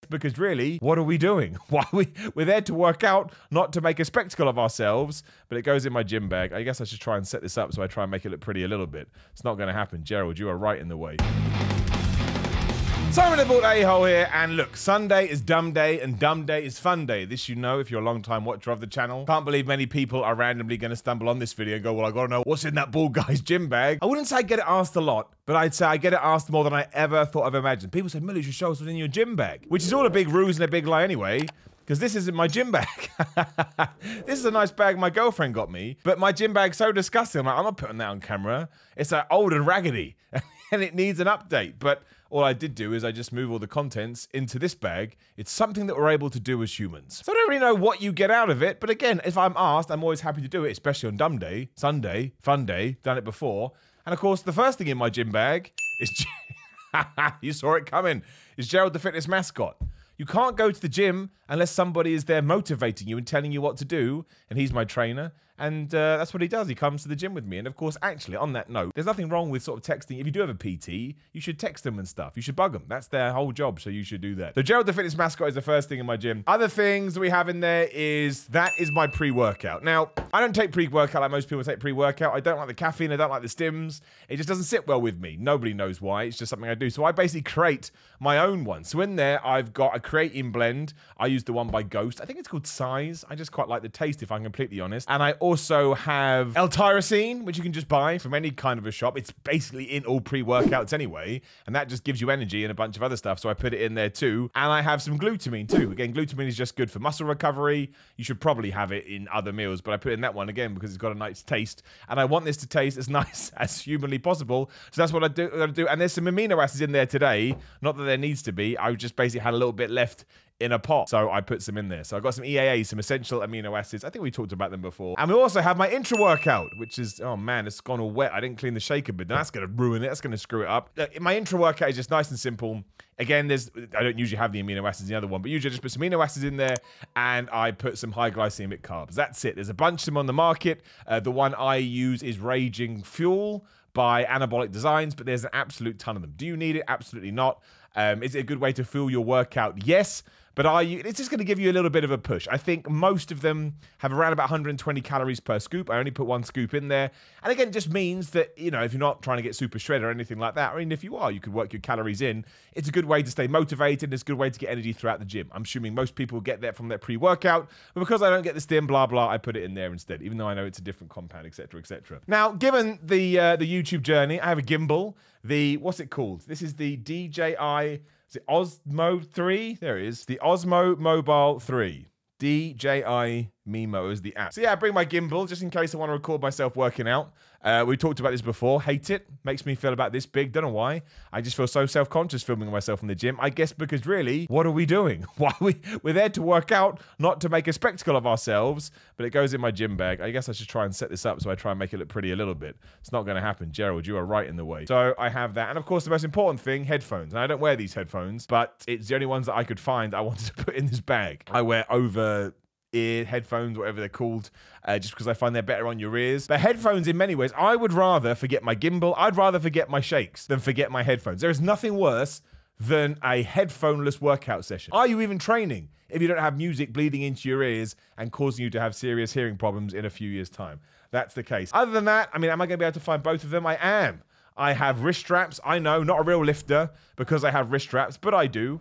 Because really, what are we doing? We're there to work out, not to make a spectacle of ourselves, but it goes in my gym bag. I guess I should try and set this up so I try and make it look pretty a little bit. It's not going to happen. Gerald, you are right in the way. Simon the Bald A-hole here, and look, Sunday is dumb day, and dumb day is fun day. This you know if you're a long-time watcher of the channel. Can't believe many people are randomly going to stumble on this video and go, well, I gotta know what's in that bald guy's gym bag. I wouldn't say I get it asked a lot, but I'd say I get it asked more than I ever thought I've imagined. People say, Millie, you should show us what's in your gym bag, which is all a big ruse and a big lie anyway, because this isn't my gym bag. This is a nice bag my girlfriend got me, but my gym bag's so disgusting. I'm not putting that on camera. It's old and raggedy, and it needs an update, but all I did do is I just move all the contents into this bag. It's something that we're able to do as humans. So I don't really know what you get out of it, but again, if I'm asked, I'm always happy to do it, especially on dumb day, Sunday, fun day, done it before. And of course, the first thing in my gym bag is, you saw it coming, is Gerald the fitness mascot. You can't go to the gym unless somebody is there motivating you and telling you what to do, and he's my trainer. And that's what he does. He comes to the gym with me. And of course, actually, on that note, there's nothing wrong with sort of texting. If you do have a PT, you should text them and stuff. You should bug them. That's their whole job, so you should do that. So Gerald the fitness mascot is the first thing in my gym. Other things that we have in there is, that is my pre-workout. Now, I don't take pre-workout like most people take pre-workout. I don't like the caffeine. I don't like the stims. It just doesn't sit well with me. Nobody knows why. It's just something I do. So I basically create my own one. So in there, I've got a creatine blend. I use the one by Ghost. I think it's called Size. I just quite like the taste, if I'm completely honest. And I also have L-tyrosine, which you can just buy from any kind of a shop. It's basically in all pre-workouts anyway, and that just gives you energy and a bunch of other stuff, so I put it in there too. And I have some glutamine too. Again, glutamine is just good for muscle recovery. You should probably have it in other meals, but I put in that one again because it's got a nice taste, and I want this to taste as nice as humanly possible, so that's what I do. And there's some amino acids in there today, not that there needs to be. I just basically had a little bit left in a pot, so I put some in there. So I got some EAA, some essential amino acids. I think we talked about them before. And we also have my intra workout, which is, oh man, it's gone all wet. I didn't clean the shaker, but that's gonna ruin it. That's gonna screw it up. My intra workout is just nice and simple. Again, I don't usually have the amino acids in the other one, but usually I just put some amino acids in there and I put some high glycemic carbs. That's it. There's a bunch of them on the market. The one I use is Raging Fuel by Anabolic Designs, but there's an absolute ton of them. Do you need it? Absolutely not. Is it a good way to fuel your workout? Yes. But it's just going to give you a little bit of a push. I think most of them have around about 120 calories per scoop. I only put one scoop in there. And again, it just means that, you know, if you're not trying to get super shredded or anything like that, or even if you are, you could work your calories in. It's a good way to stay motivated. It's a good way to get energy throughout the gym. I'm assuming most people get that from their pre-workout. But because I don't get the stim, blah, blah, I put it in there instead, even though I know it's a different compound, etc., etc. Now, given the YouTube journey, I have a gimbal. What's it called? This is the DJI... Is it Osmo 3? There it is. The Osmo Mobile 3. DJI Mimo is the app. So yeah, I bring my gimbal just in case I want to record myself working out. We talked about this before. Hate it. Makes me feel about this big. Don't know why. I just feel so self-conscious filming myself in the gym. I guess because really, what are we doing? We're there to work out, not to make a spectacle of ourselves, but it goes in my gym bag. I guess I should try and set this up so I try and make it look pretty a little bit. It's not going to happen. Gerald, you are right in the way. So I have that. And of course, the most important thing, headphones. And I don't wear these headphones, but it's the only ones that I could find I wanted to put in this bag. I wear over ear headphones, whatever they're called, just because I find they're better on your ears. But headphones, in many ways, I would rather forget my gimbal, I'd rather forget my shakes than forget my headphones. There is nothing worse than a headphoneless workout session. Are you even training if you don't have music bleeding into your ears and causing you to have serious hearing problems in a few years' time? That's the case. Other than that, I mean, am I going to be able to find both of them? I am. I have wrist straps. I know, not a real lifter because I have wrist straps, but I do.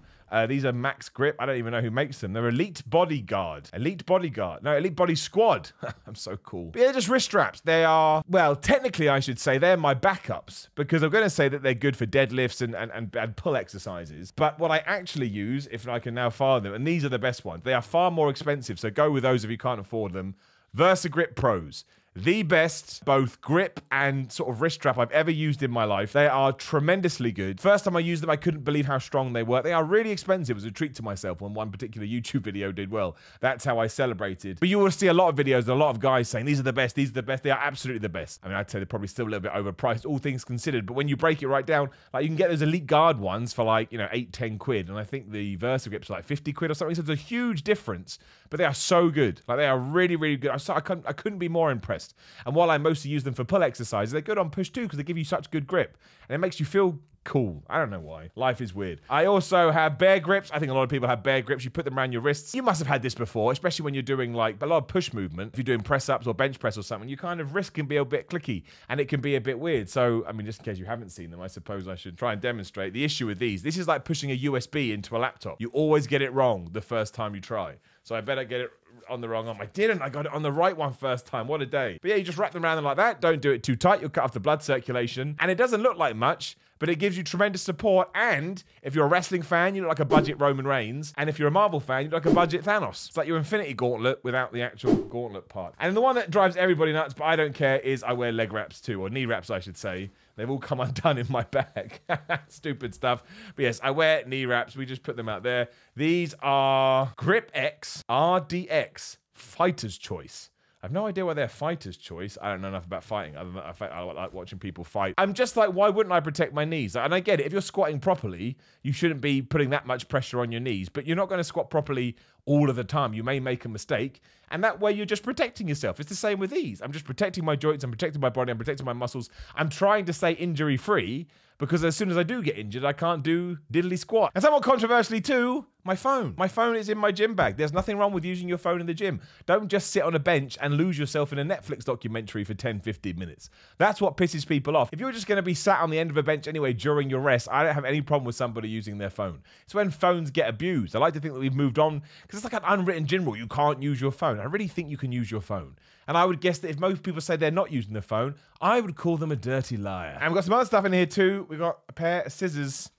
These are Max Grip. I don't even know who makes them. They're Elite Bodyguard. Elite Bodyguard. No, Elite Body Squad. I'm so cool. But they're just wrist straps. They are, well, technically I should say they're my backups because I'm going to say that they're good for deadlifts and pull exercises. But what I actually use, if I can now file them, and these are the best ones. They are far more expensive, so go with those if you can't afford them. VersaGrip Pros. The best both grip and sort of wrist strap I've ever used in my life. They are tremendously good. First time I used them, I couldn't believe how strong they were. They are really expensive. It was a treat to myself when one particular YouTube video did well. That's how I celebrated. But you will see a lot of videos and a lot of guys saying, these are the best, these are the best. They are absolutely the best. I mean, I'd say they're probably still a little bit overpriced, all things considered. But when you break it right down, like you can get those Elite Guard ones for like, you know, 8, 10 quid. And I think the VersaGrips are like 50 quid or something. So it's a huge difference. But they are so good. Like they are really, really good. I couldn't be more impressed. chest. And while I mostly use them for pull exercises, they're good on push too because they give you such good grip. And it makes you feel cool. I don't know why. Life is weird. I also have bear grips. I think a lot of people have bear grips. You put them around your wrists. You must have had this before, especially when you're doing like a lot of push movement. If you're doing press-ups or bench press or something, you kind of wrist can be a bit clicky and it can be a bit weird. So, I mean, just in case you haven't seen them, I suppose I should try and demonstrate. The issue with these, this is like pushing a USB into a laptop. You always get it wrong the first time you try. So I better get it on the wrong arm. I didn't. I got it on the right one first time. What a day. But yeah, you just wrap them around them like that. Don't do it too tight. You'll cut off the blood circulation. And it doesn't look like much, but it gives you tremendous support. And if you're a wrestling fan, you look like a budget Roman Reigns. And if you're a Marvel fan, you look like a budget Thanos. It's like your Infinity Gauntlet without the actual gauntlet part. And the one that drives everybody nuts, but I don't care, is I wear leg wraps too, or knee wraps, I should say. They've all come undone in my bag. Stupid stuff. But yes, I wear knee wraps. We just put them out there. These are Grip X RDX Fighter's Choice. I have no idea why they're fighter's choice. I don't know enough about fighting other than I like watching people fight. I'm just like, why wouldn't I protect my knees? And I get it. If you're squatting properly, you shouldn't be putting that much pressure on your knees, but you're not going to squat properly all of the time. You may make a mistake, and that way you're just protecting yourself. It's the same with these. I'm just protecting my joints, I'm protecting my body, I'm protecting my muscles. I'm trying to stay injury-free, because as soon as I do get injured, I can't do diddly squat. And somewhat controversially too, my phone. My phone is in my gym bag. There's nothing wrong with using your phone in the gym. Don't just sit on a bench and lose yourself in a Netflix documentary for 10, 15 minutes. That's what pisses people off. If you're just going to be sat on the end of a bench anyway during your rest, I don't have any problem with somebody using their phone. It's when phones get abused. I like to think that we've moved on, because it's like an unwritten gym rule. You can't use your phone. I really think you can use your phone. And I would guess that if most people say they're not using their phone, I would call them a dirty liar. And we've got some other stuff in here too. We've got a pair of scissors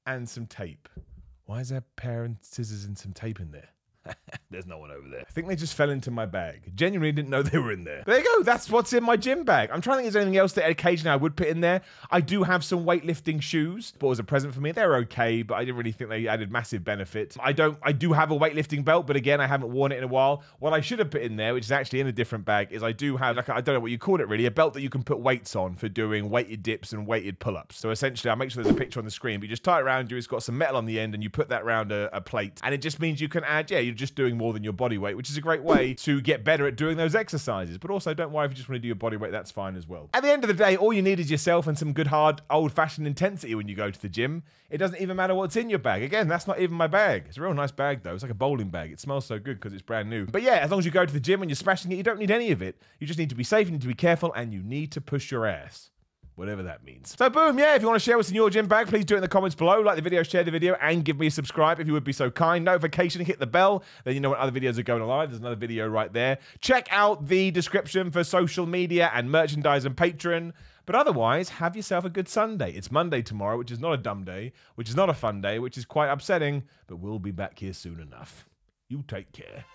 and some tape. Why is there a pair of scissors and some tape in there? There's no one over there. I think they just fell into my bag. Genuinely didn't know they were in there. But there you go. That's what's in my gym bag. I'm trying to think if there's anything else that occasionally I would put in there. I do have some weightlifting shoes. Bought as a present for me. They're okay, but I didn't really think they added massive benefit. I do have a weightlifting belt, but again, I haven't worn it in a while. What I should have put in there, which is actually in a different bag, is I do have, like, I don't know what you call it really, a belt that you can put weights on for doing weighted dips and weighted pull-ups. So essentially, I'll make sure there's a picture on the screen, but you just tie it around you. It's got some metal on the end, and you put that around a plate. And it just means you can add, yeah, you're just doing more than your body weight, which is a great way to get better at doing those exercises. But also, don't worry if you just want to do your body weight, that's fine as well. At the end of the day, all you need is yourself and some good, hard, old-fashioned intensity when you go to the gym. It doesn't even matter what's in your bag. Again, that's not even my bag. It's a real nice bag, though. It's like a bowling bag. It smells so good because it's brand new. But yeah, as long as you go to the gym and you're smashing it, you don't need any of it. You just need to be safe, you need to be careful, and you need to push your ass. Whatever that means. So boom, yeah, if you want to share what's in your gym bag, please do it in the comments below. Like the video, share the video, and give me a subscribe if you would be so kind. Notification, hit the bell, then you know when other videos are going live. There's another video right there. Check out the description for social media and merchandise and Patreon. But otherwise, have yourself a good Sunday. It's Monday tomorrow, which is not a dumb day, which is not a fun day, which is quite upsetting, but we'll be back here soon enough. You take care.